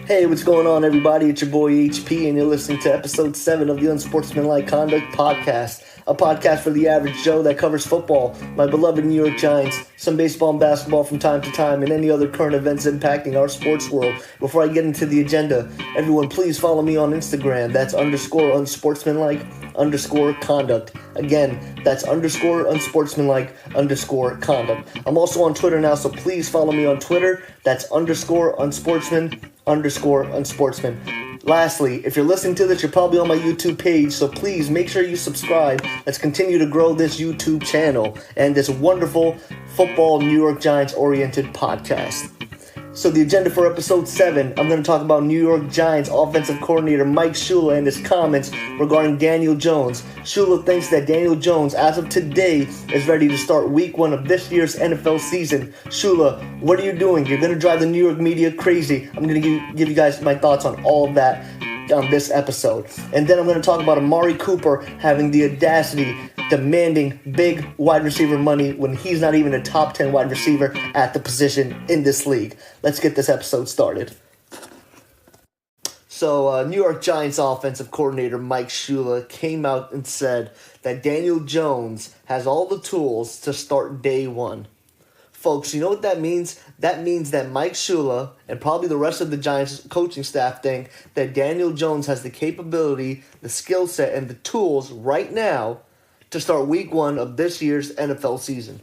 Hey, what's going on, everybody? It's your boy HP, and you're listening to episode 7 of the Unsportsmanlike Conduct podcast, a podcast for the average Joe that covers football, my beloved New York Giants, some baseball and basketball from time to time, and any other current events impacting our sports world. Before I get into the agenda, everyone please follow me on Instagram. That's _unsportsmanlike_conduct. Again, that's _unsportsmanlike_conduct. I'm also on Twitter now, so please follow me on Twitter. That's _unsportsman_unsportsman. Lastly, if you're listening to this, you're probably on my YouTube page, so please make sure you subscribe. Let's continue to grow this YouTube channel and this wonderful football New York Giants oriented podcast. So the agenda for episode 7, I'm going to talk about New York Giants offensive coordinator Mike Shula and his comments regarding Daniel Jones. Shula thinks that Daniel Jones, as of today, is ready to start week 1 of this year's NFL season. Shula, what are you doing? You're going to drive the New York media crazy. I'm going to give you guys my thoughts on all of that on this episode. And then I'm going to talk about Amari Cooper having the audacity demanding big wide receiver money when he's not even a top 10 wide receiver at the position in this league. Let's get this episode started. So, New York Giants offensive coordinator Mike Shula came out and said that Daniel Jones has all the tools to start day 1. Folks, you know what that means? That means that Mike Shula and probably the rest of the Giants coaching staff think that Daniel Jones has the capability, the skill set, and the tools right now to start week 1 of this year's NFL season.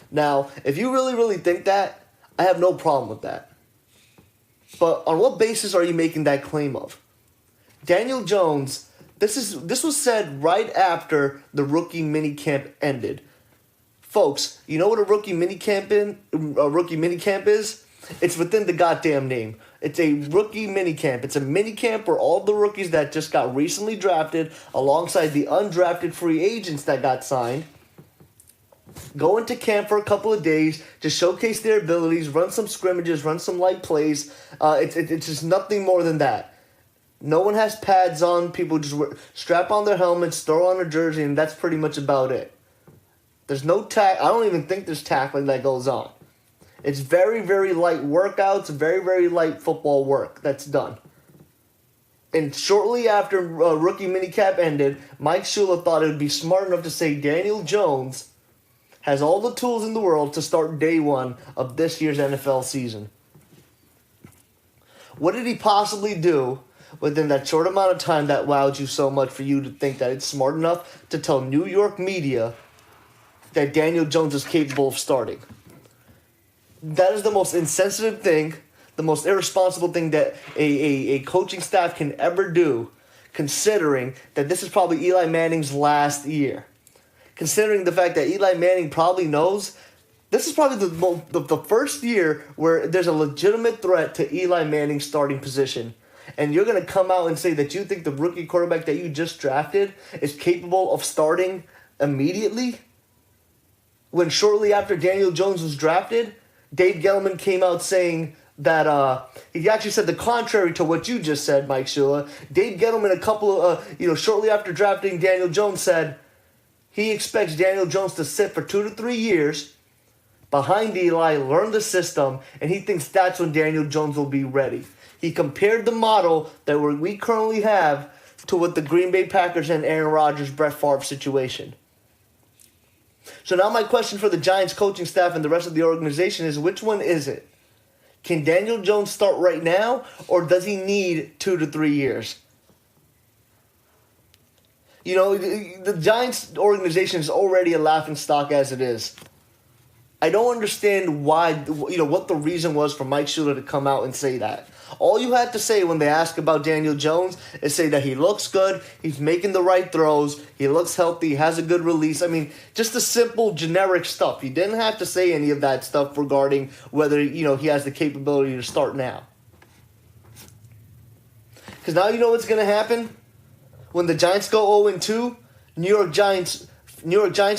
Now, if you really think that, I have no problem with that. But on what basis are you making that claim of? Daniel Jones, this was said right after the rookie minicamp ended. Folks, you know what a rookie minicamp is? It's within the goddamn name. It's a rookie minicamp. It's a minicamp where all the rookies that just got recently drafted, alongside the undrafted free agents that got signed, go into camp for a couple of days to showcase their abilities, run some scrimmages, run some light plays. It's just nothing more than that. No one has pads on. People just strap on their helmets, throw on a jersey, and that's pretty much about it. There's no I don't even think there's tackling that goes on. It's very light workouts, very light football work that's done. And shortly after rookie minicamp ended, Mike Shula thought it would be smart enough to say Daniel Jones has all the tools in the world to start day 1 of this year's NFL season. What did he possibly do within that short amount of time that wowed you so much for you to think that it's smart enough to tell New York media that Daniel Jones is capable of starting? That is the most insensitive thing, the most irresponsible thing that a coaching staff can ever do, considering that this is probably Eli Manning's last year. Considering the fact that Eli Manning probably knows this is probably the first year where there's a legitimate threat to Eli Manning's starting position. And you're going to come out and say that you think the rookie quarterback that you just drafted is capable of starting immediately? When shortly after Daniel Jones was drafted, Dave Gettleman came out saying that he actually said the contrary to what you just said, Mike Shula. Dave Gettleman, shortly after drafting Daniel Jones, said he expects Daniel Jones to sit for 2 to 3 years behind Eli, learn the system, and he thinks that's when Daniel Jones will be ready. He compared the model that we currently have to what the Green Bay Packers and Aaron Rodgers, Brett Favre situation. So now my question for the Giants coaching staff and the rest of the organization is, which one is it? Can Daniel Jones start right now, or does he need 2 to 3 years? You know, the Giants organization is already a laughingstock as it is. I don't understand why, what the reason was for Mike Shula to come out and say that. All you had to say when they ask about Daniel Jones is say that he looks good, he's making the right throws, he looks healthy, he has a good release. I mean, just the simple, generic stuff. You didn't have to say any of that stuff regarding whether, he has the capability to start now. Because now you know what's going to happen? When the Giants go 0-2, New York Giants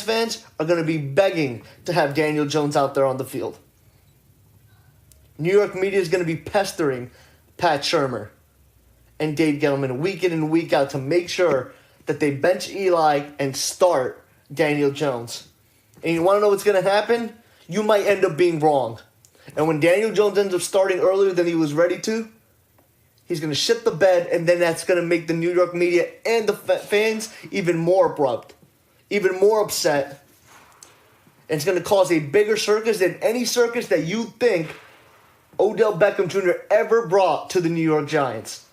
fans are going to be begging to have Daniel Jones out there on the field. New York media is going to be pestering Pat Shurmur and Dave Gettleman week in and week out to make sure that they bench Eli and start Daniel Jones. And you want to know what's going to happen? You might end up being wrong. And when Daniel Jones ends up starting earlier than he was ready to, he's going to shit the bed, and then that's going to make the New York media and the fans even more abrupt, even more upset. And it's going to cause a bigger circus than any circus that you think Odell Beckham Jr. ever brought to the New York Giants.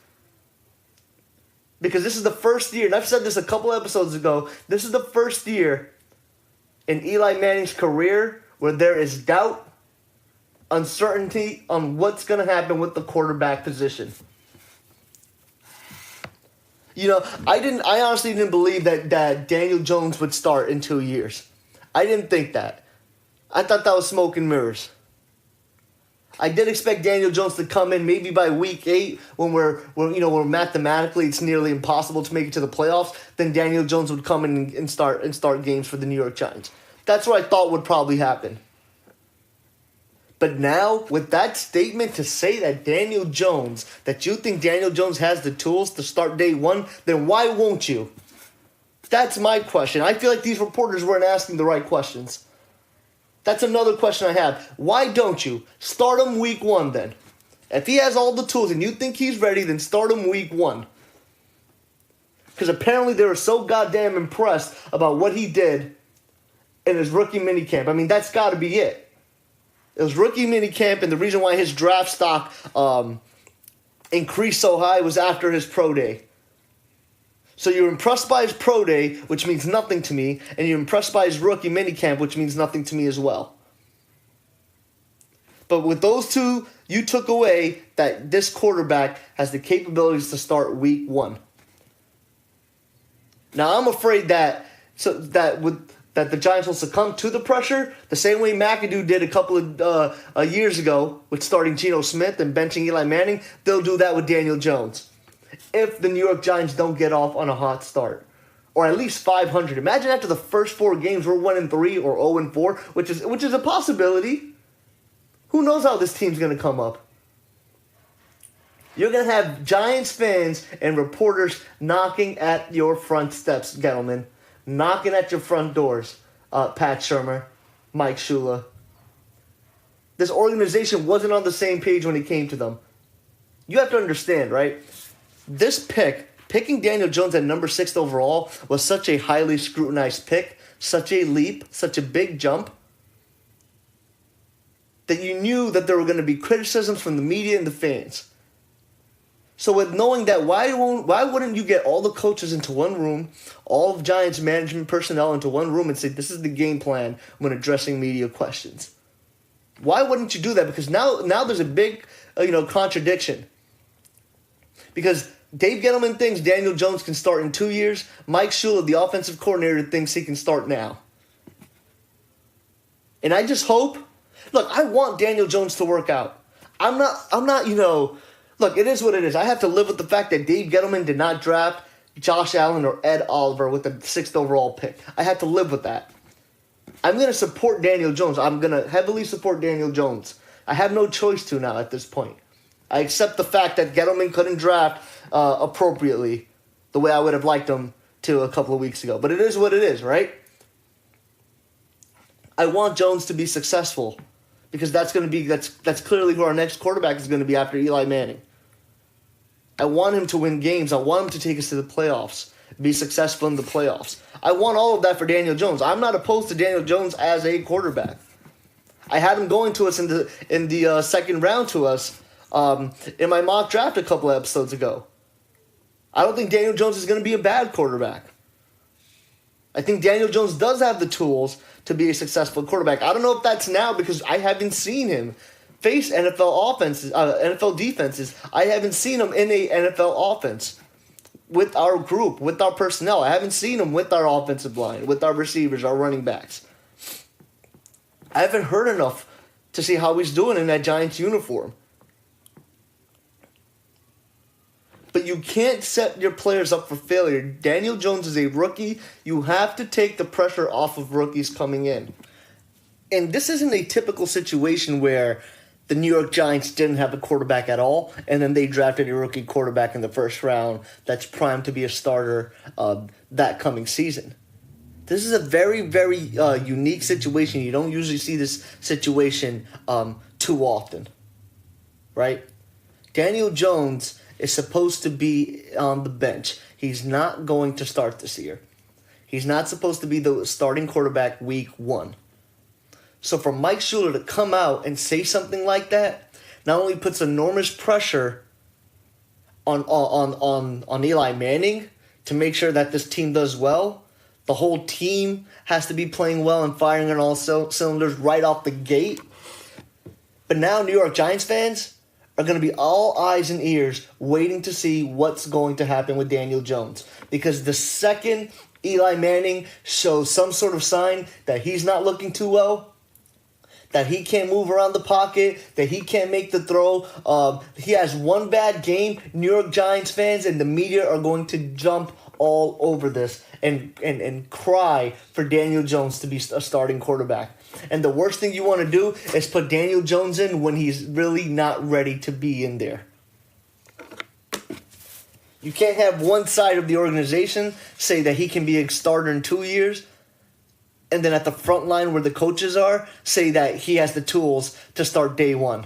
Because this is the first year, and I've said this a couple episodes ago, this is the first year in Eli Manning's career where there is doubt, uncertainty on what's going to happen with the quarterback position. I honestly didn't believe that Daniel Jones would start in 2 years. I didn't think that. I thought that was smoke and mirrors. I did expect Daniel Jones to come in maybe by week 8 when we're mathematically it's nearly impossible to make it to the playoffs. Then Daniel Jones would come in and start games for the New York Giants. That's what I thought would probably happen. But now, with that statement to say that that you think Daniel Jones has the tools to start day one, then why won't you? That's my question. I feel like these reporters weren't asking the right questions. That's another question I have. Why don't you? Start him week 1 then. If he has all the tools and you think he's ready, then start him week 1. Because apparently they were so goddamn impressed about what he did in his rookie minicamp. I mean, that's got to be it. It was rookie minicamp, and the reason why his draft stock increased so high was after his pro day. So you're impressed by his pro day, which means nothing to me, and you're impressed by his rookie minicamp, which means nothing to me as well. But with those two, you took away that this quarterback has the capabilities to start week 1. Now I'm afraid that the Giants will succumb to the pressure the same way McAdoo did a couple of years ago with starting Geno Smith and benching Eli Manning. They'll do that with Daniel Jones if the New York Giants don't get off on a hot start, or at least 500. Imagine after the first 4 games we're 1-3 or 0-4, which is a possibility. Who knows how this team's going to come up? You're going to have Giants fans and reporters knocking at your front steps, gentlemen. Knocking at your front doors, Pat Shurmur, Mike Shula. This organization wasn't on the same page when it came to them. You have to understand, right? This picking Daniel Jones at number 6 overall, was such a highly scrutinized pick, such a leap, such a big jump, that you knew that there were going to be criticisms from the media and the fans. So with knowing that, why wouldn't you get all the coaches into one room, all of Giants management personnel into one room and say, this is the game plan when addressing media questions? Why wouldn't you do that? Because now there's a big contradiction. Because Dave Gettleman thinks Daniel Jones can start in 2 years. Mike Shula, the offensive coordinator, thinks he can start now. And I just hope, look, I want Daniel Jones to work out. I'm not. Look, it is what it is. I have to live with the fact that Dave Gettleman did not draft Josh Allen or Ed Oliver with the 6th overall pick. I have to live with that. I'm going to support Daniel Jones. I'm going to heavily support Daniel Jones. I have no choice to now at this point. I accept the fact that Gettleman couldn't draft appropriately the way I would have liked him to a couple of weeks ago. But it is what it is, right? I want Jones to be successful because that's clearly who our next quarterback is going to be after Eli Manning. I want him to win games. I want him to take us to the playoffs, be successful in the playoffs. I want all of that for Daniel Jones. I'm not opposed to Daniel Jones as a quarterback. I had him going to us in the second round to us in my mock draft a couple of episodes ago. I don't think Daniel Jones is going to be a bad quarterback. I think Daniel Jones does have the tools to be a successful quarterback. I don't know if that's now because I haven't seen him face NFL defenses. I haven't seen him in a NFL offense with our group, with our personnel. I haven't seen him with our offensive line, with our receivers, our running backs. I haven't heard enough to see how he's doing in that Giants uniform. But you can't set your players up for failure. Daniel Jones is a rookie. You have to take the pressure off of rookies coming in. And this isn't a typical situation where the New York Giants didn't have a quarterback at all, and then they drafted a rookie quarterback in the first round that's primed to be a starter that coming season. This is a very, very unique situation. You don't usually see this situation too often, right? Daniel Jones is supposed to be on the bench. He's not going to start this year. He's not supposed to be the starting quarterback week 1. So for Mike Shula to come out and say something like that not only puts enormous pressure on Eli Manning to make sure that this team does well. The whole team has to be playing well and firing on all cylinders right off the gate. But now New York Giants fans are going to be all eyes and ears waiting to see what's going to happen with Daniel Jones. Because the second Eli Manning shows some sort of sign that he's not looking too well, that he can't move around the pocket, that he can't make the throw, he has one bad game, New York Giants fans and the media are going to jump all over this and cry for Daniel Jones to be a starting quarterback. And the worst thing you want to do is put Daniel Jones in when he's really not ready to be in there. You can't have one side of the organization say that he can be a starter in 2 years, and then at the front line where the coaches are, say that he has the tools to start day one.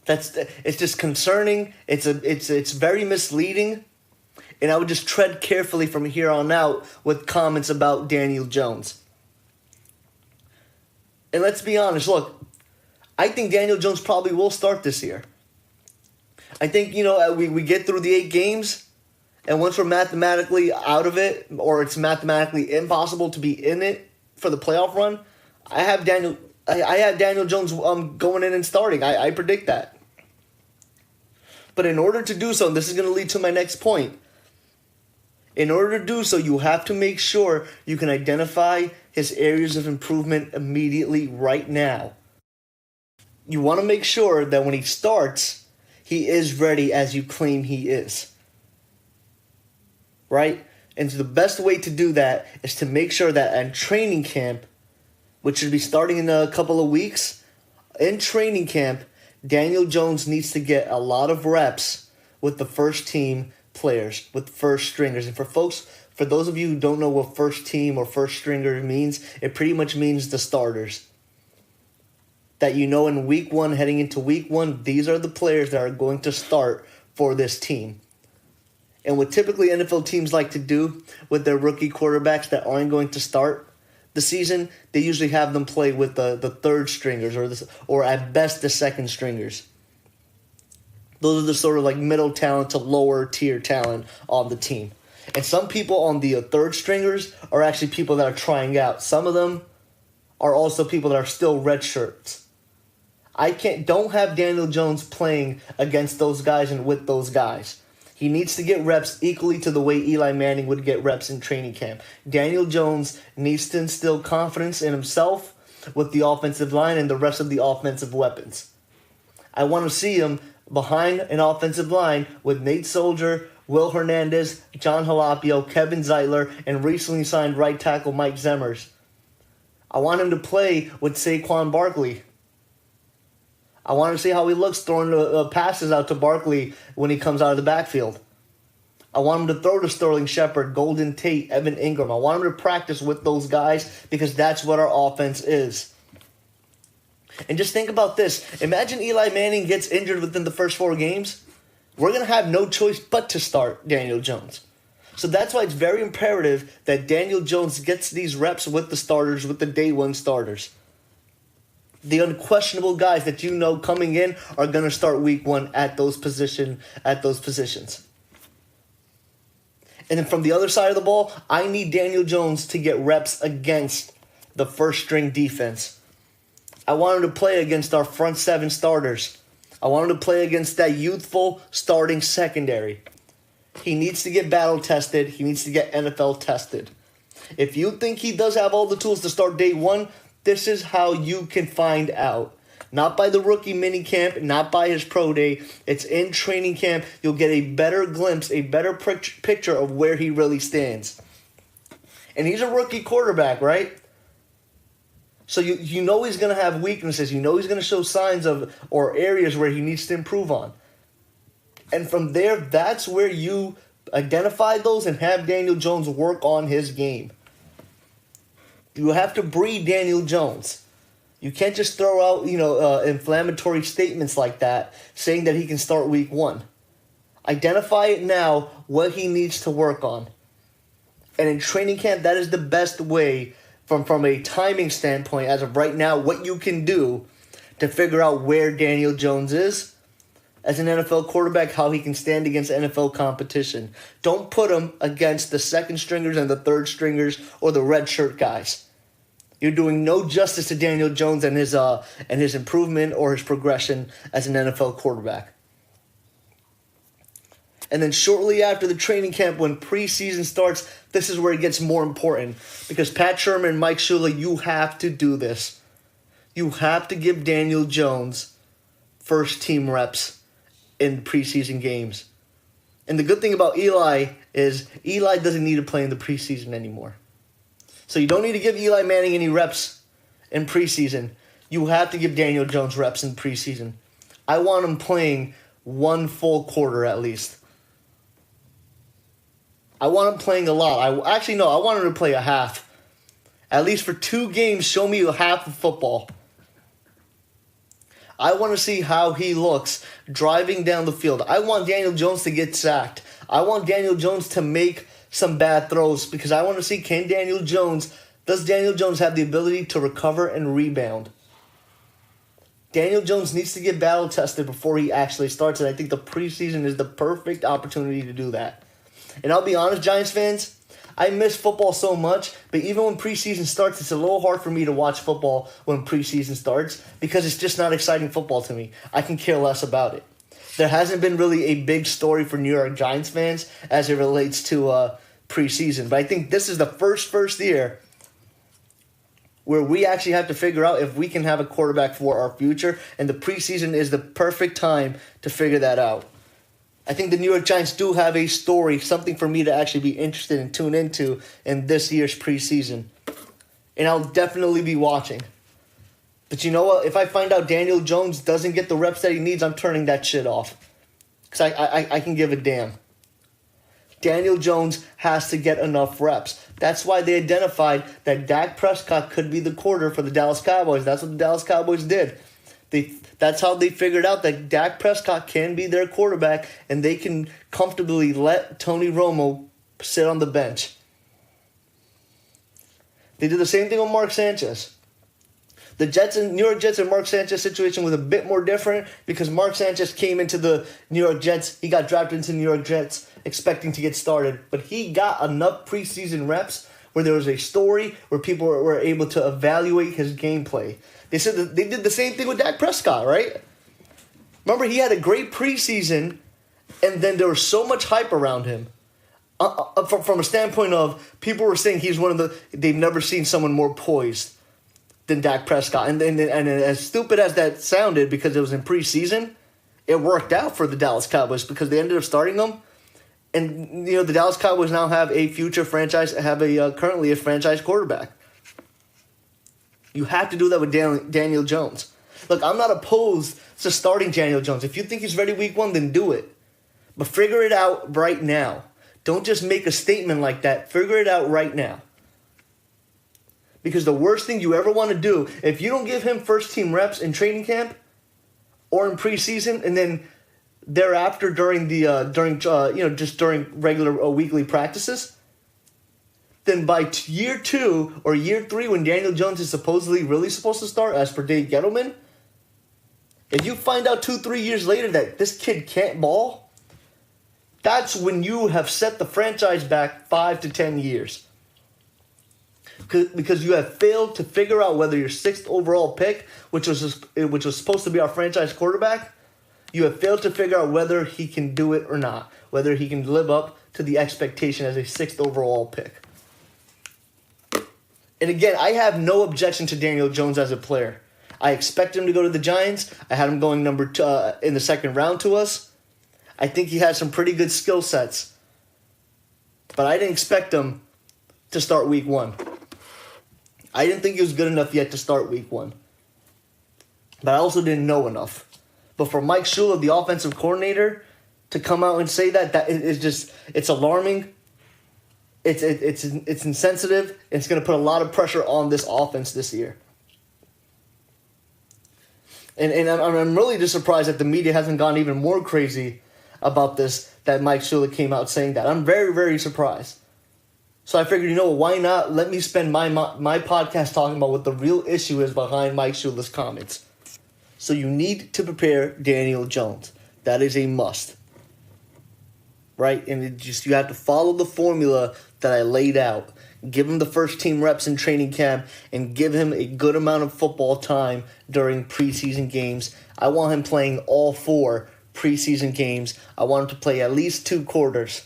It's just concerning. It's very misleading, and I would just tread carefully from here on out with comments about Daniel Jones. And let's be honest, look, I think Daniel Jones probably will start this year. I think, we get through the 8 games, and once we're mathematically out of it, or it's mathematically impossible to be in it for the playoff run, I have Daniel Jones going in and starting. I predict that. But in order to do so, and this is going to lead to my next point, in order to do so, you have to make sure you can identify his areas of improvement immediately right now. You want to make sure that when he starts, he is ready as you claim he is. Right? And so the best way to do that is to make sure that at training camp, which should be starting in a couple of weeks, in training camp, Daniel Jones needs to get a lot of reps with the first team players, with first stringers. And for those of you who don't know what first team or first stringer means, it pretty much means the starters. That in week 1, heading into week 1, these are the players that are going to start for this team. And what typically NFL teams like to do with their rookie quarterbacks that aren't going to start the season, they usually have them play with the third stringers or at best the second stringers. Those are the sort of like middle talent to lower tier talent on the team. And some people on the third stringers are actually people that are trying out. Some of them are also people that are still red shirts. Don't have Daniel Jones playing against those guys and with those guys. He needs to get reps equally to the way Eli Manning would get reps in training camp. Daniel Jones needs to instill confidence in himself with the offensive line and the rest of the offensive weapons. I want to see him behind an offensive line with Nate Soldier, Will Hernandez, John Halapio, Kevin Zeitler, and recently signed right tackle Mike Zemmers. I want him to play with Saquon Barkley. I want to see how he looks throwing passes out to Barkley when he comes out of the backfield. I want him to throw to Sterling Shepard, Golden Tate, Evan Ingram. I want him to practice with those guys because that's what our offense is. And just think about this. Imagine Eli Manning gets injured within the first 4 games. We're going to have no choice but to start Daniel Jones. So that's why it's very imperative that Daniel Jones gets these reps with the starters, with the day 1 starters. The unquestionable guys that coming in are going to start week 1 at those positions. And then from the other side of the ball, I need Daniel Jones to get reps against the first string defense. I want him to play against our front 7 starters. I want him to play against that youthful starting secondary. He needs to get battle tested. He needs to get NFL tested. If you think he does have all the tools to start day 1, this is how you can find out. Not by the rookie minicamp, not by his pro day. It's in training camp. You'll get a better glimpse, a better picture of where he really stands. And he's a rookie quarterback, right? So you know he's going to have weaknesses. You know he's going to show signs of or areas where he needs to improve on. And from there, that's where you identify those and have Daniel Jones work on his game. You have to breed Daniel Jones. You can't just throw out, inflammatory statements like that saying that he can start week 1. Identify it now, what he needs to work on. And in training camp, that is the best way from a timing standpoint, as of right now, what you can do to figure out where Daniel Jones is as an NFL quarterback, how he can stand against NFL competition. Don't put him against the second stringers and the third stringers or the red shirt guys. You're doing no justice to Daniel Jones and his improvement or his progression as an NFL quarterback. And then shortly after the training camp, when preseason starts, this is where it gets more important. Because Pat Sherman, Mike Shula, you have to do this. You have to give Daniel Jones first team reps in preseason games. And the good thing about Eli is Eli doesn't need to play in the preseason anymore. So you don't need to give Eli Manning any reps in preseason. You have to give Daniel Jones reps in preseason. I want him playing one full quarter at least. I want him playing a lot. I want him to play a half. At least for 2 games, show me a half of football. I want to see how he looks driving down the field. I want Daniel Jones to get sacked. I want Daniel Jones to make some bad throws because I want to see does Daniel Jones have the ability to recover and rebound? Daniel Jones needs to get battle tested before he actually starts, and I think the preseason is the perfect opportunity to do that. And I'll be honest, Giants fans, I miss football so much, but even when preseason starts, it's a little hard for me to watch football when preseason starts because it's just not exciting football to me. I can care less about it. There hasn't been really a big story for New York Giants fans as it relates to preseason, but I think this is the first year where we actually have to figure out if we can have a quarterback for our future, and the preseason is the perfect time to figure that out. I think the New York Giants do have a story, something for me to actually be interested and tune into in this year's preseason. And I'll definitely be watching. But you know what? If I find out Daniel Jones doesn't get the reps that he needs, I'm turning that shit off. Because I can give a damn. Daniel Jones has to get enough reps. That's why they identified that Dak Prescott could be the quarter for the Dallas Cowboys. That's what the Dallas Cowboys did. That's how they figured out that Dak Prescott can be their quarterback and they can comfortably let Tony Romo sit on the bench. They did the same thing with Mark Sanchez. The New York Jets and Mark Sanchez situation was a bit more different because Mark Sanchez came into the New York Jets. He got drafted into the New York Jets expecting to get started, but he got enough preseason reps where there was a story where people were able to evaluate his gameplay. They said that they did the same thing with Dak Prescott, right? Remember, he had a great preseason, and then there was so much hype around him. From a standpoint of people were saying he's they've never seen someone more poised than Dak Prescott. And as stupid as that sounded, because it was in preseason, it worked out for the Dallas Cowboys because they ended up starting him. And, the Dallas Cowboys now have currently a franchise quarterback. You have to do that with Daniel Jones. Look, I'm not opposed to starting Daniel Jones. If you think he's ready week 1, then do it. But figure it out right now. Don't just make a statement like that. Figure it out right now. Because the worst thing you ever want to do, if you don't give him first team reps in training camp or in preseason, and then thereafter during regular weekly practices, then by year 2 or year 3, when Daniel Jones is supposedly really supposed to start, as per Dave Gettleman, if you find out 2-3 years later that this kid can't ball, that's when you have set the franchise back 5 to 10 years. Because you have failed to figure out whether your 6th overall pick, which was supposed to be our franchise quarterback, you have failed to figure out whether he can do it or not, whether he can live up to the expectation as a 6th overall pick. And again, I have no objection to Daniel Jones as a player. I expect him to go to the Giants. I had him going number 2 in the 2nd round to us. I think he has some pretty good skill sets. But I didn't expect him to start week 1. I didn't think he was good enough yet to start week 1. But I also didn't know enough. But for Mike Shula, the offensive coordinator, to come out and say that is just, it's alarming. It's insensitive. It's going to put a lot of pressure on this offense this year. And I'm really just surprised that the media hasn't gone even more crazy about this, that Mike Shula came out saying that. I'm very, very surprised. So I figured, why not let me spend my podcast talking about what the real issue is behind Mike Shula's comments. So you need to prepare Daniel Jones. That is a must. Right? And you have to follow the formula that I laid out. Give him the first team reps in training camp and give him a good amount of football time during preseason games. I want him playing all 4 preseason games. I want him to play at least 2 quarters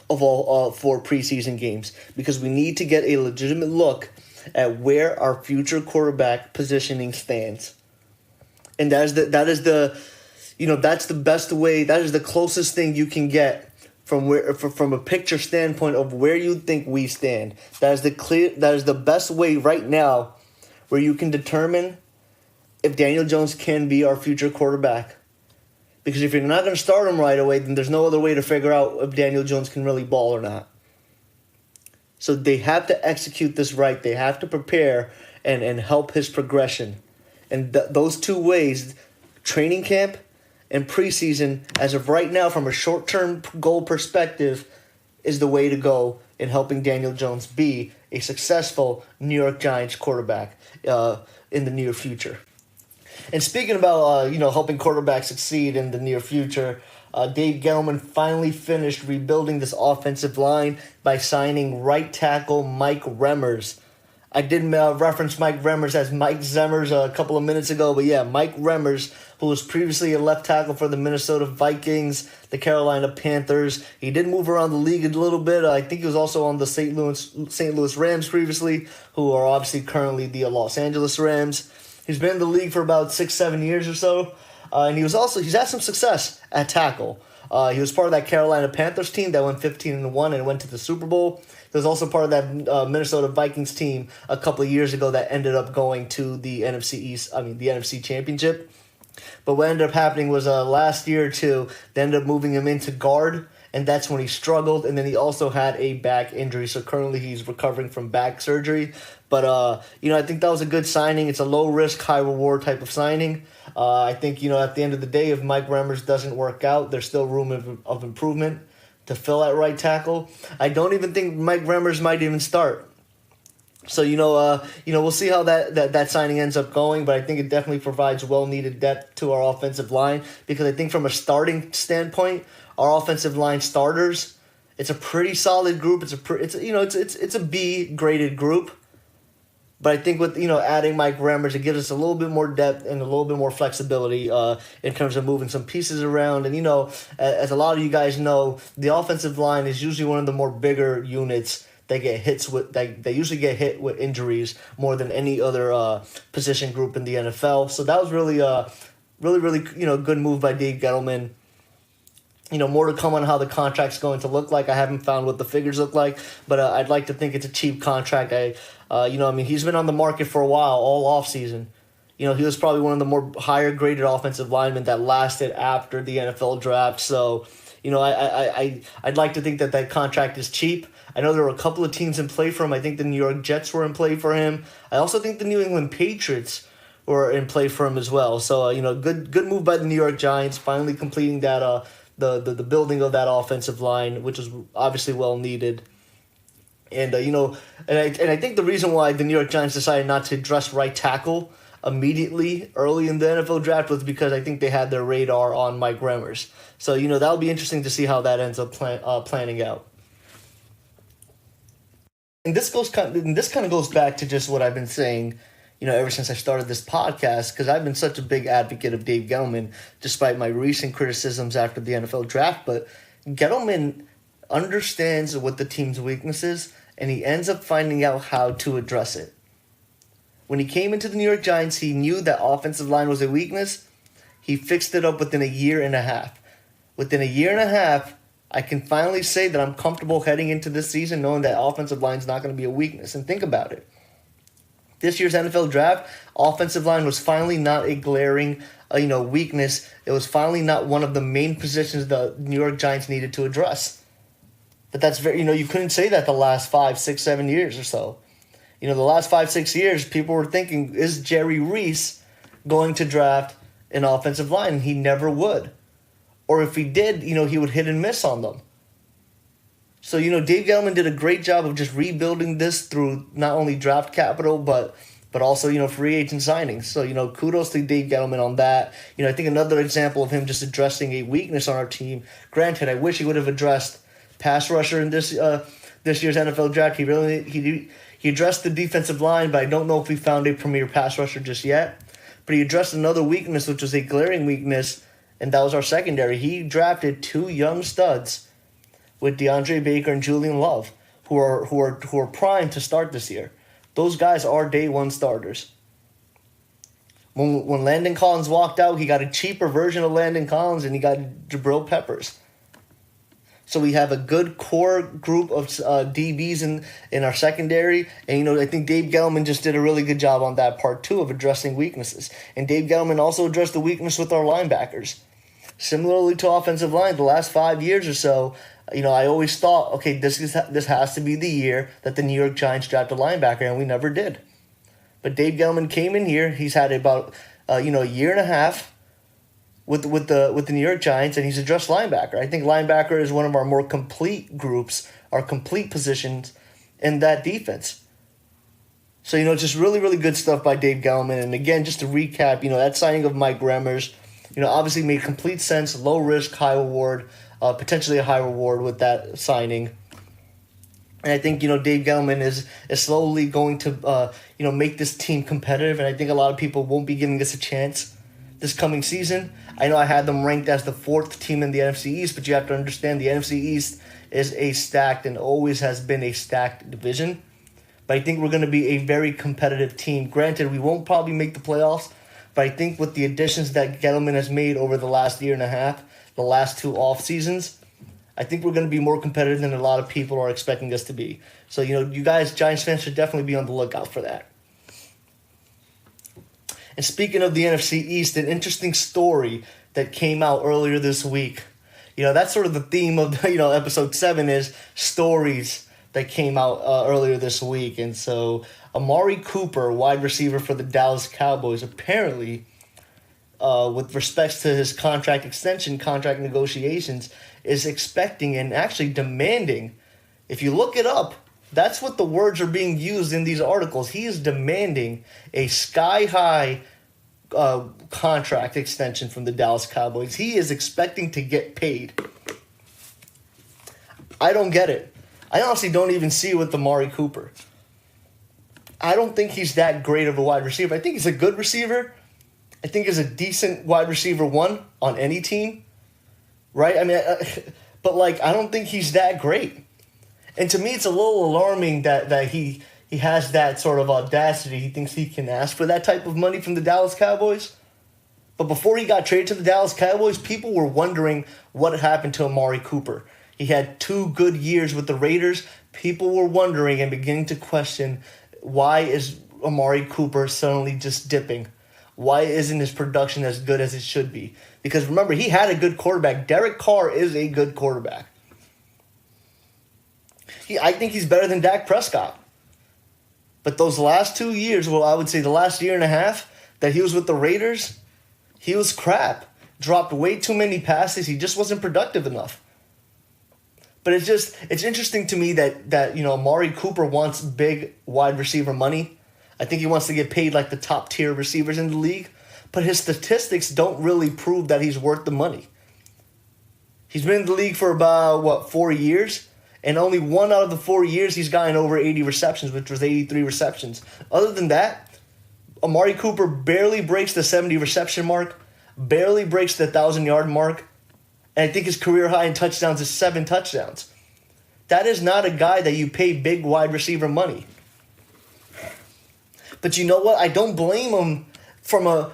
of all 4 preseason games, because we need to get a legitimate look at where our future quarterback positioning stands. And that's the best way. That is the closest thing you can get from a picture standpoint of where you think we stand. That is the best way right now where you can determine if Daniel Jones can be our future quarterback. Because if you're not going to start him right away, then there's no other way to figure out if Daniel Jones can really ball or not. So they have to execute this right. They have to prepare and help his progression. And those 2 ways, training camp and preseason, as of right now, from a short-term goal perspective, is the way to go in helping Daniel Jones be a successful New York Giants quarterback in the near future. And speaking about helping quarterbacks succeed in the near future, Dave Gettleman finally finished rebuilding this offensive line by signing right tackle Mike Remmers. I did reference Mike Remmers as Mike Zemmers a couple of minutes ago, but yeah, Mike Remmers, who was previously a left tackle for the Minnesota Vikings, the Carolina Panthers. He did move around the league a little bit. I think he was also on the St. Louis Rams previously, who are obviously currently the Los Angeles Rams. He's been in the league for about 6-7 years or so, and he's had some success at tackle. He was part of that Carolina Panthers team that went 15-1 and went to the Super Bowl. He was also part of that Minnesota Vikings team a couple of years ago that ended up going to the NFC Championship. But what ended up happening was last year or 2, they ended up moving him into guard, and that's when he struggled. And then he also had a back injury, so currently he's recovering from back surgery. But, I think that was a good signing. It's a low-risk, high-reward type of signing. I think, at the end of the day, if Mike Remmers doesn't work out, there's still room of improvement to fill at right tackle. I don't even think Mike Remmers might even start. So, we'll see how that signing ends up going, but I think it definitely provides well-needed depth to our offensive line, because I think from a starting standpoint, our offensive line starters, it's a pretty solid group. It's a B-graded group. But I think with adding Mike Remmers, it gives us a little bit more depth and a little bit more flexibility in terms of moving some pieces around. And as a lot of you guys know, the offensive line is usually one of the more bigger units that get hits with. They usually get hit with injuries more than any other position group in the NFL. So that was really good move by Dave Gettleman. More to come on how the contract's going to look like. I haven't found what the figures look like, but I'd like to think it's a cheap contract. He's been on the market for a while, all offseason. He was probably one of the more higher graded offensive linemen that lasted after the NFL draft. So, I'd like to think that contract is cheap. I know there were a couple of teams in play for him. I think the New York Jets were in play for him. I also think the New England Patriots were in play for him as well. So, good move by the New York Giants, finally completing that the building of that offensive line, which was obviously well needed. And I think the reason why the New York Giants decided not to address right tackle immediately early in the NFL draft was because I think they had their radar on Mike Remmers. So that'll be interesting to see how that ends up planning out. And this kind of goes back to just what I've been saying, ever since I started this podcast, because I've been such a big advocate of Dave Gettleman, despite my recent criticisms after the NFL draft. But Gettleman understands what the team's weakness is, and he ends up finding out how to address it. When he came into the New York Giants, he knew that offensive line was a weakness. He fixed it up within a year and a half. Within a year and a half, I can finally say that I'm comfortable heading into this season knowing that offensive line is not going to be a weakness. And think about it. This year's NFL draft, offensive line was finally not a glaring weakness. It was finally not one of the main positions the New York Giants needed to address. But that's very, you couldn't say that the last 5, 6, 7 years or so. The last 5, 6 years, people were thinking, is Jerry Reese going to draft an offensive line, and he never would. Or if he did, he would hit and miss on them. So, Dave Gettleman did a great job of just rebuilding this through not only draft capital, but also, free agent signings. So, kudos to Dave Gettleman on that. I think another example of him just addressing a weakness on our team. Granted, I wish he would have addressed pass rusher in this year's NFL draft. He addressed the defensive line, but I don't know if we found a premier pass rusher just yet. But he addressed another weakness, which was a glaring weakness, and that was our secondary. He drafted 2 young studs with DeAndre Baker and Julian Love, who are primed to start this year. Those guys are day one starters. When Landon Collins walked out, he got a cheaper version of Landon Collins, and he got Jabril Peppers. So we have a good core group of DBs in our secondary. And, I think Dave Gettleman just did a really good job on that part, too, of addressing weaknesses. And Dave Gettleman also addressed the weakness with our linebackers. Similarly to offensive line, the last 5 years or so, I always thought, okay, this has to be the year that the New York Giants draft a linebacker, and we never did. But Dave Gettleman came in here. He's had about, a year and a half with the New York Giants, and he's addressed linebacker. I think linebacker is one of our more complete groups, our complete positions in that defense. So, just really, really good stuff by Dave Gettleman. And again, just to recap, that signing of Mike Remmers, obviously made complete sense, low risk, high reward, potentially a high reward with that signing. And I think, Dave Gettleman is slowly going to, make this team competitive. And I think a lot of people won't be giving us a chance this coming season. I know I had them ranked as the 4th team in the NFC East, but you have to understand the NFC East is a stacked and always has been a stacked division. But I think we're going to be a very competitive team. Granted, we won't probably make the playoffs, but I think with the additions that Gettleman has made over the last year and a half, the last 2 off seasons, I think we're going to be more competitive than a lot of people are expecting us to be. So, you guys, Giants fans, should definitely be on the lookout for that. And speaking of the NFC East, an interesting story that came out earlier this week. That's sort of the theme of, episode 7 is stories that came out earlier this week. And so Amari Cooper, wide receiver for the Dallas Cowboys, apparently, with respects to his contract extension, contract negotiations, is expecting and actually demanding, if you look it up, that's what the words are being used in these articles. He is demanding a sky-high contract extension from the Dallas Cowboys. He is expecting to get paid. I don't get it. I honestly don't even see it with Amari Cooper. I don't think he's that great of a wide receiver. I think he's a good receiver. I think he's a decent wide receiver 1 on any team. Right? I mean, but I don't think he's that great. And to me, it's a little alarming that he has that sort of audacity. He thinks he can ask for that type of money from the Dallas Cowboys. But before he got traded to the Dallas Cowboys, people were wondering what happened to Amari Cooper. He had 2 good years with the Raiders. People were wondering and beginning to question, why is Amari Cooper suddenly just dipping? Why isn't his production as good as it should be? Because remember, he had a good quarterback. Derek Carr is a good quarterback. I think he's better than Dak Prescott. But those last 2 years, well, I would say the last year and a half that he was with the Raiders, he was crap. Dropped way too many passes. He just wasn't productive enough. But it's interesting to me that Amari Cooper wants big wide receiver money. I think he wants to get paid like the top tier receivers in the league. But his statistics don't really prove that he's worth the money. He's been in the league for about, 4 years? And only 1 out of the 4 years he's gotten over 80 receptions, which was 83 receptions. Other than that, Amari Cooper barely breaks the 70 reception mark, barely breaks the 1,000-yard mark, and I think his career high in touchdowns is 7 touchdowns. That is not a guy that you pay big wide receiver money. But you know what? I don't blame him from a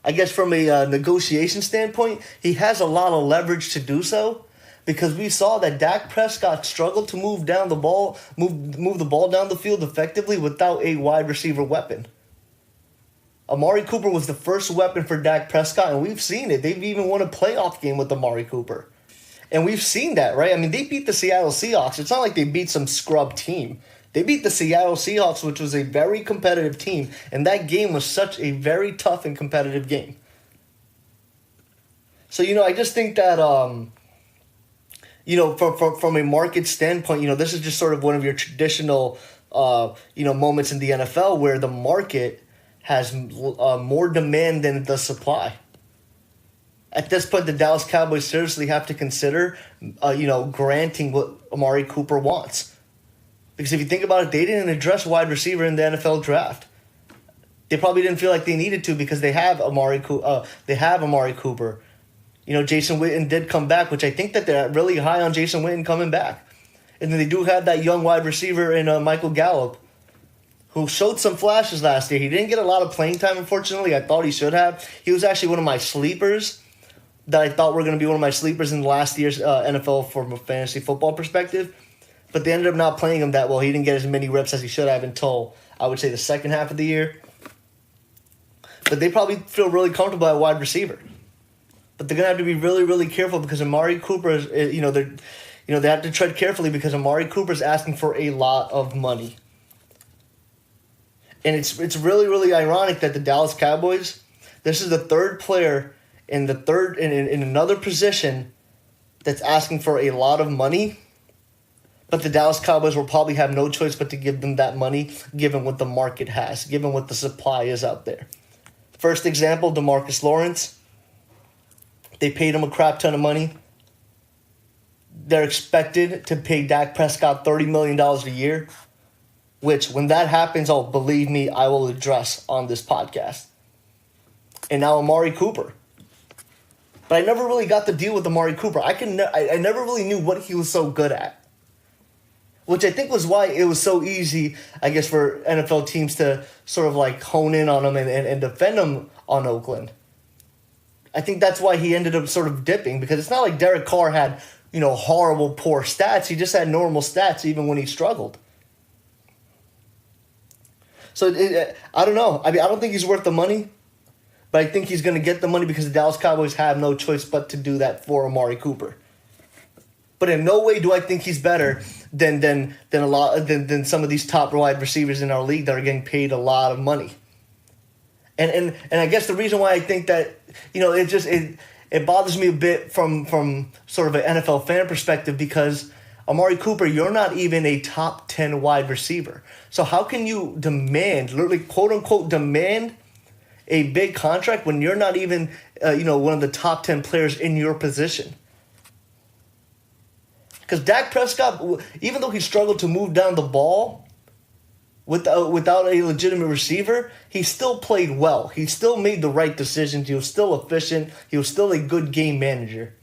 negotiation standpoint. He has a lot of leverage to do so, because we saw that Dak Prescott struggled to move the ball down the field effectively without a wide receiver weapon. Amari Cooper was the first weapon for Dak Prescott, and we've seen it. They've even won a playoff game with Amari Cooper. And we've seen that, right? I mean, they beat the Seattle Seahawks. It's not like they beat some scrub team. They beat the Seattle Seahawks, which was a very competitive team, and that game was such a very tough and competitive game. So, I just think that, from a market standpoint, this is just sort of one of your traditional, moments in the NFL where the market has more demand than the supply. At this point, the Dallas Cowboys seriously have to consider, granting what Amari Cooper wants. Because if you think about it, they didn't address wide receiver in the NFL draft. They probably didn't feel like they needed to because they have Amari Cooper. Jason Witten did come back, which I think that they're really high on Jason Witten coming back. And then they do have that young wide receiver in Michael Gallup, who showed some flashes last year. He didn't get a lot of playing time, unfortunately. I thought he should have. He was actually one of my sleepers that I thought were going to be one of my sleepers in last year's NFL from a fantasy football perspective. But they ended up not playing him that well. He didn't get as many reps as he should have until, I would say, the second half of the year. But they probably feel really comfortable at wide receiver. But they're going to have to be really, really careful because Amari Cooper is, they have to tread carefully because Amari Cooper is asking for a lot of money. And it's really, really ironic that the Dallas Cowboys, this is the third player in another position that's asking for a lot of money. But the Dallas Cowboys will probably have no choice but to give them that money, given what the market has, given what the supply is out there. First example, DeMarcus Lawrence. They paid him a crap ton of money. They're expected to pay Dak Prescott $30 million a year, which when that happens, believe me, I will address on this podcast. And now Amari Cooper. But I never really got to deal with Amari Cooper. I never really knew what he was so good at. Which I think was why it was so easy, I guess, for NFL teams to sort of like hone in on him and defend him on Oakland. I think that's why he ended up sort of dipping, because it's not like Derek Carr had, horrible, poor stats. He just had normal stats even when he struggled. So I don't know. I don't think he's worth the money, but I think he's going to get the money because the Dallas Cowboys have no choice but to do that for Amari Cooper. But in no way do I think he's better than some of these top wide receivers in our league that are getting paid a lot of money. And I guess the reason why I think that it bothers me a bit from sort of an NFL fan perspective, because Amari Cooper, you're not even a top 10 wide receiver. So how can you literally quote unquote demand a big contract when you're not even one of the top 10 players in your position? Because Dak Prescott, even though he struggled to move down the ball without a legitimate receiver, he still played well. He still made the right decisions. He was still efficient. He was still a good game manager.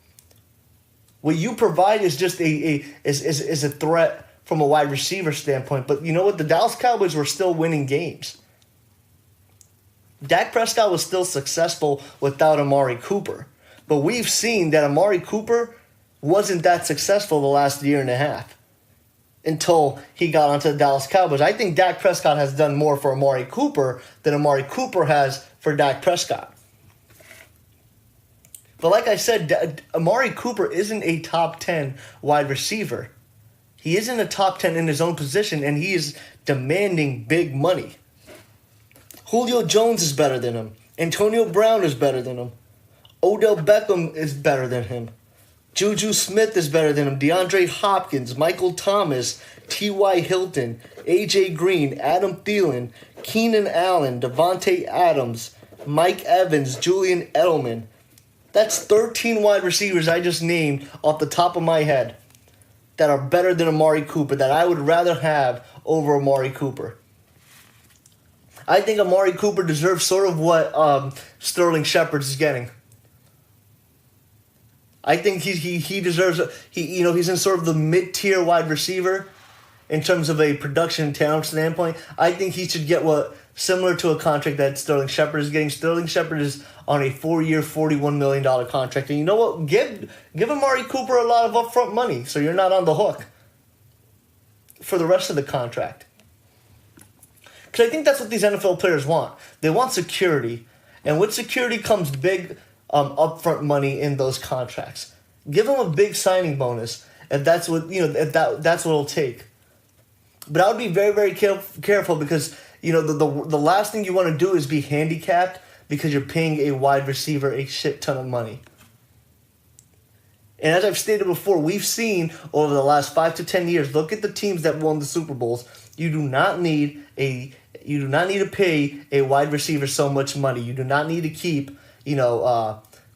What you provide is just a threat from a wide receiver standpoint. But you know what? The Dallas Cowboys were still winning games. Dak Prescott was still successful without Amari Cooper. But we've seen that Amari Cooper wasn't that successful the last year and a half until he got onto the Dallas Cowboys. I think Dak Prescott has done more for Amari Cooper than Amari Cooper has for Dak Prescott. But like I said, Amari Cooper isn't a top 10 wide receiver. He isn't a top 10 in his own position, and he is demanding big money. Julio Jones is better than him. Antonio Brown is better than him. Odell Beckham is better than him. Juju Smith is better than him. DeAndre Hopkins, Michael Thomas, T.Y. Hilton, A.J. Green, Adam Thielen, Keenan Allen, Devontae Adams, Mike Evans, Julian Edelman. That's 13 wide receivers I just named off the top of my head that are better than Amari Cooper, that I would rather have over Amari Cooper. I think Amari Cooper deserves sort of what Sterling Shepard is getting. I think he deserves he's in sort of the mid-tier wide receiver in terms of a production and talent standpoint. I think he should get similar to a contract that Sterling Shepard is getting. Sterling Shepard is on a 4-year, $41 million contract. And you know what? Give Amari Cooper a lot of upfront money so you're not on the hook for the rest of the contract. Because I think that's what these NFL players want. They want security. And with security comes big upfront money in those contracts. Give them a big signing bonus if that's what that's what it'll take. But I would be very, very careful because, the last thing you want to do is be handicapped because you're paying a wide receiver a shit ton of money. And as I've stated before, we've seen over the last 5 to 10 years, look at the teams that won the Super Bowls. You do not need to pay a wide receiver so much money. You do not need to keep,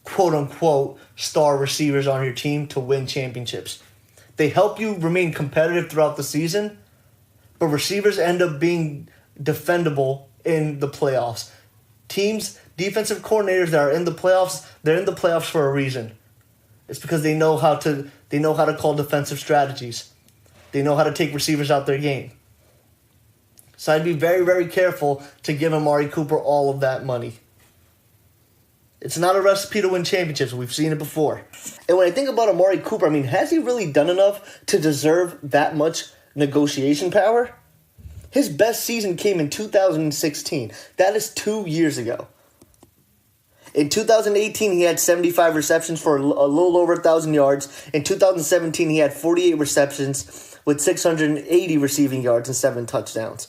quote unquote star receivers on your team to win championships. They help you remain competitive throughout the season, but receivers end up being defendable in the playoffs. Teams, defensive coordinators that are in the playoffs, they're in the playoffs for a reason. It's because they know how to call defensive strategies. They know how to take receivers out their game. So I'd be very, very careful to give Amari Cooper all of that money. It's not a recipe to win championships. We've seen it before. And when I think about Amari Cooper, has he really done enough to deserve that much negotiation power? His best season came in 2016. That is 2 years ago. In 2018, he had 75 receptions for a little over 1,000 yards. In 2017, he had 48 receptions with 680 receiving yards and 7 touchdowns.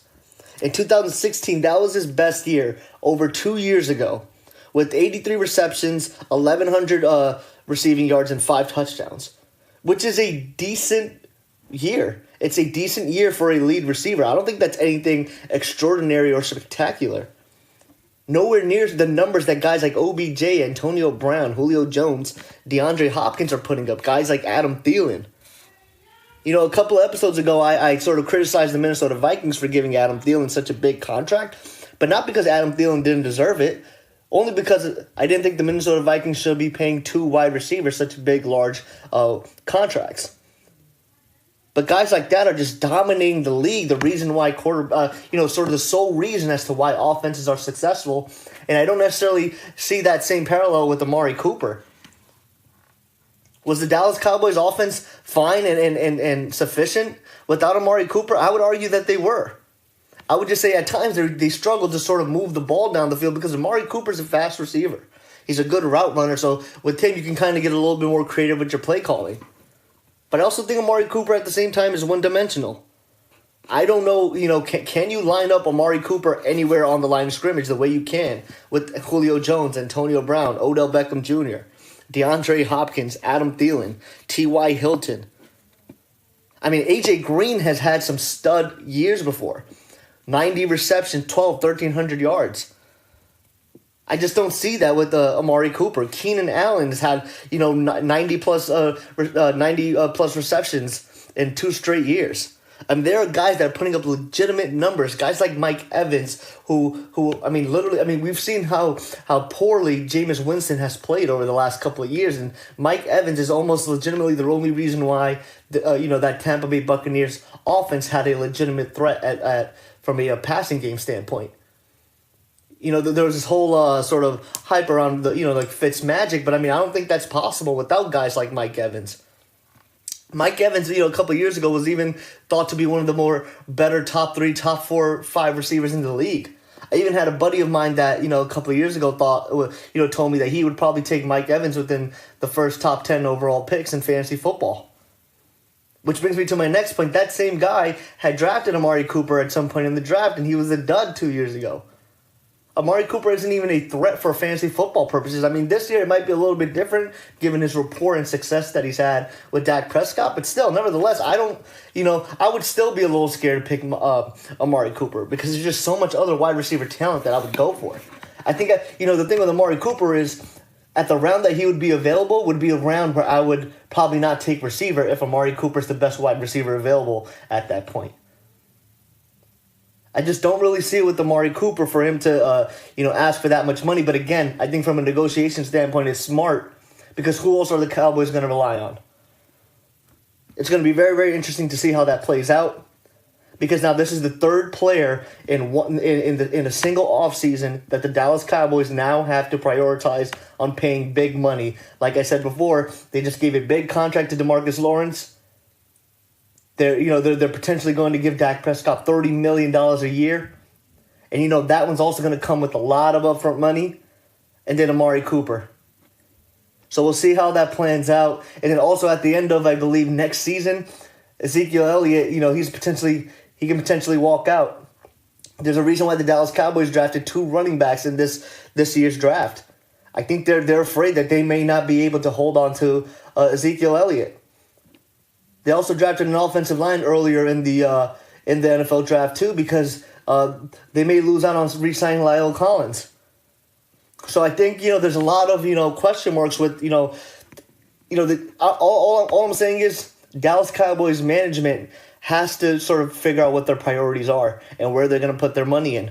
In 2016, that was his best year over 2 years ago with 83 receptions, 1,100 receiving yards, and 5 touchdowns, which is a decent year. It's a decent year for a lead receiver. I don't think that's anything extraordinary or spectacular. Nowhere near the numbers that guys like OBJ, Antonio Brown, Julio Jones, DeAndre Hopkins are putting up. Guys like Adam Thielen. A couple of episodes ago, I sort of criticized the Minnesota Vikings for giving Adam Thielen such a big contract, but not because Adam Thielen didn't deserve it, only because I didn't think the Minnesota Vikings should be paying 2 wide receivers such big, large contracts. But guys like that are just dominating the league. The reason why sort of the sole reason as to why offenses are successful. And I don't necessarily see that same parallel with Amari Cooper. Was the Dallas Cowboys offense fine and sufficient without Amari Cooper? I would argue that they were. I would just say at times they struggled to sort of move the ball down the field because Amari Cooper's a fast receiver. He's a good route runner, so with him you can kind of get a little bit more creative with your play calling. But I also think Amari Cooper at the same time is one-dimensional. I don't know, can you line up Amari Cooper anywhere on the line of scrimmage the way you can with Julio Jones, Antonio Brown, Odell Beckham Jr., DeAndre Hopkins, Adam Thielen, T.Y. Hilton? A.J. Green has had some stud years before. 90 receptions, 1,300 yards. I just don't see that with Amari Cooper. Keenan Allen has had 90 plus receptions in 2 straight years. There are guys that are putting up legitimate numbers. Guys like Mike Evans, who we've seen how poorly Jameis Winston has played over the last couple of years, and Mike Evans is almost legitimately the only reason why that Tampa Bay Buccaneers offense had a legitimate threat from a passing game standpoint. There was this whole sort of hype around like Fitz magic, but I don't think that's possible without guys like Mike Evans. Mike Evans, a couple of years ago was even thought to be one of the more better top 3, top 4, 5 receivers in the league. I even had a buddy of mine that, a couple of years ago told me that he would probably take Mike Evans within the first top 10 overall picks in fantasy football. Which brings me to my next point. That same guy had drafted Amari Cooper at some point in the draft, and he was a dud 2 years ago. Amari Cooper isn't even a threat for fantasy football purposes. This year it might be a little bit different given his rapport and success that he's had with Dak Prescott. But still, nevertheless, I would still be a little scared to pick Amari Cooper because there's just so much other wide receiver talent that I would go for. I think, the thing with Amari Cooper is at the round that he would be available would be a round where I would probably not take receiver if Amari Cooper's the best wide receiver available at that point. I just don't really see it with Amari Cooper for him to, ask for that much money. But again, I think from a negotiation standpoint, it's smart because who else are the Cowboys going to rely on? It's going to be very, very interesting to see how that plays out because now this is the 3rd player in a single offseason that the Dallas Cowboys now have to prioritize on paying big money. Like I said before, they just gave a big contract to DeMarcus Lawrence. They're potentially going to give Dak Prescott $30 million a year. And that one's also going to come with a lot of upfront money. And then Amari Cooper. So we'll see how that plans out. And then also at the end of, I believe, next season, Ezekiel Elliott, he's potentially he can potentially walk out. There's a reason why the Dallas Cowboys drafted 2 running backs in this year's draft. I think they're afraid that they may not be able to hold on to Ezekiel Elliott. They also drafted an offensive line earlier in the NFL draft too, because they may lose out on re-signing Lyle Collins. So I think there's a lot of question marks with all I'm saying is Dallas Cowboys management has to sort of figure out what their priorities are and where they're going to put their money in.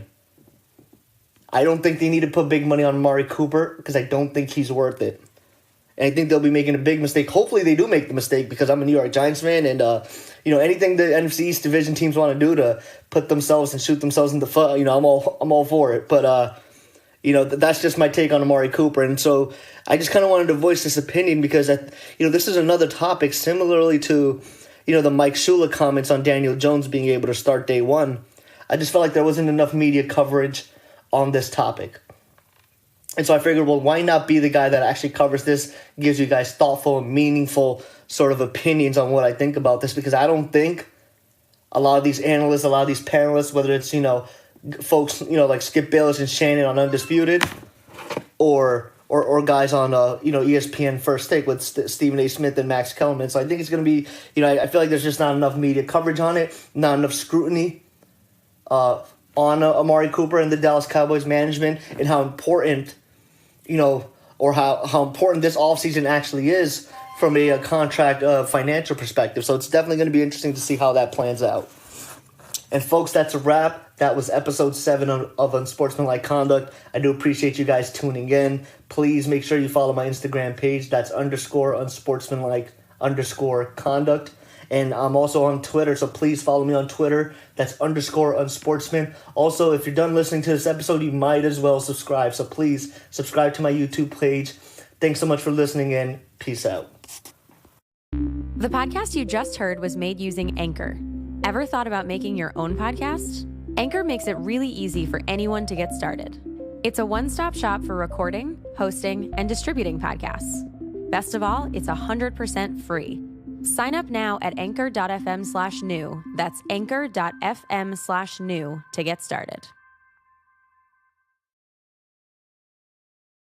I don't think they need to put big money on Amari Cooper because I don't think he's worth it. And I think they'll be making a big mistake. Hopefully they do make the mistake because I'm a New York Giants fan, and anything the NFC East division teams want to do to put themselves and shoot themselves in the foot, I'm all for it. But that's just my take on Amari Cooper. And so I just kind of wanted to voice this opinion because this is another topic similarly to the Mike Shula comments on Daniel Jones being able to start day one. I just felt like there wasn't enough media coverage on this topic. And so I figured, well, why not be the guy that actually covers this, gives you guys thoughtful and meaningful sort of opinions on what I think about this, because I don't think a lot of these analysts, a lot of these panelists, whether it's, folks, like Skip Bayless and Shannon on Undisputed, or guys on, ESPN First Take with Stephen A. Smith and Max Kellerman. So I think it's going to be, I feel like there's just not enough media coverage on it, not enough scrutiny on Amari Cooper and the Dallas Cowboys management and how important, or how important this offseason actually is from a contract financial perspective. So it's definitely going to be interesting to see how that plans out. And folks, that's a wrap. That was episode 7 of Unsportsmanlike Conduct. I do appreciate you guys tuning in. Please make sure you follow my Instagram page. That's _unsportsmanlike_conduct. And I'm also on Twitter, so please follow me on Twitter. That's _unsportsman. Also, if you're done listening to this episode, you might as well subscribe. So please subscribe to my YouTube page. Thanks so much for listening in. Peace out. The podcast you just heard was made using Anchor. Ever thought about making your own podcast? Anchor makes it really easy for anyone to get started. It's a one-stop shop for recording, hosting, and distributing podcasts. Best of all, it's 100% free. Sign up now at anchor.fm/new. That's anchor.fm/new to get started.